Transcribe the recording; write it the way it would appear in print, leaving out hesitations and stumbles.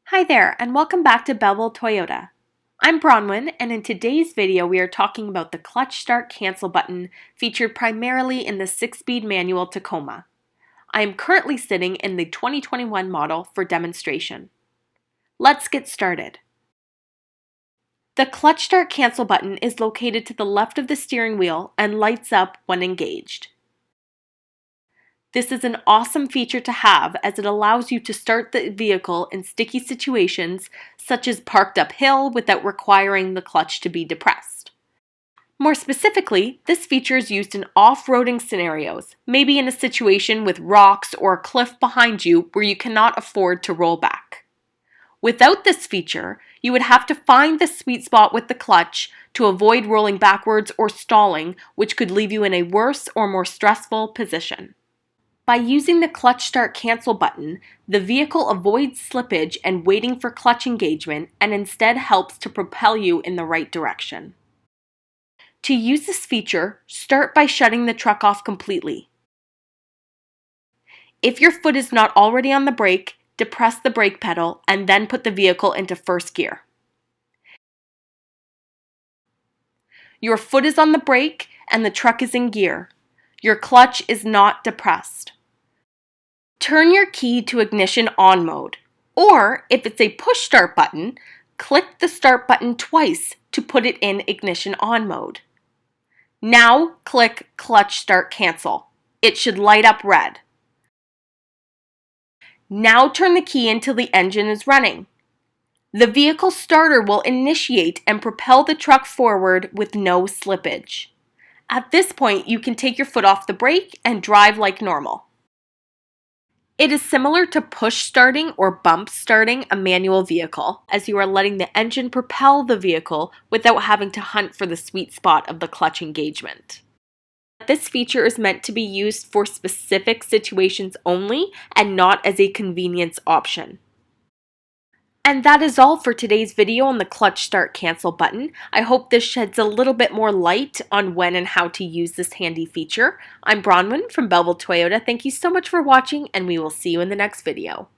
Hi there, and welcome back to Belleville Toyota. I'm Bronwyn, and in today's video we are talking about the clutch start cancel button featured primarily in the 6-speed manual Tacoma. I am currently sitting in the 2021 model for demonstration. Let's get started. The clutch start cancel button is located to the left of the steering wheel and lights up when engaged. This is an awesome feature to have as it allows you to start the vehicle in sticky situations such as parked uphill without requiring the clutch to be depressed. More specifically, this feature is used in off-roading scenarios, maybe in a situation with rocks or a cliff behind you where you cannot afford to roll back. Without this feature, you would have to find the sweet spot with the clutch to avoid rolling backwards or stalling, which could leave you in a worse or more stressful position. By using the clutch start cancel button, the vehicle avoids slippage and waiting for clutch engagement and instead helps to propel you in the right direction. To use this feature, start by shutting the truck off completely. If your foot is not already on the brake, depress the brake pedal and then put the vehicle into first gear. Your foot is on the brake and the truck is in gear. Your clutch is not depressed. Turn your key to ignition on mode, or if it's a push start button, click the start button twice to put it in ignition on mode. Now click clutch start cancel. It should light up red. Now turn the key until the engine is running. The vehicle starter will initiate and propel the truck forward with no slippage. At this point, you can take your foot off the brake and drive like normal. It is similar to push starting or bump starting a manual vehicle, as you are letting the engine propel the vehicle without having to hunt for the sweet spot of the clutch engagement. This feature is meant to be used for specific situations only and not as a convenience option. And that is all for today's video on the clutch start cancel button. I hope this sheds a little bit more light on when and how to use this handy feature. I'm Bronwyn from Belleville Toyota. Thank you so much for watching, and we will see you in the next video.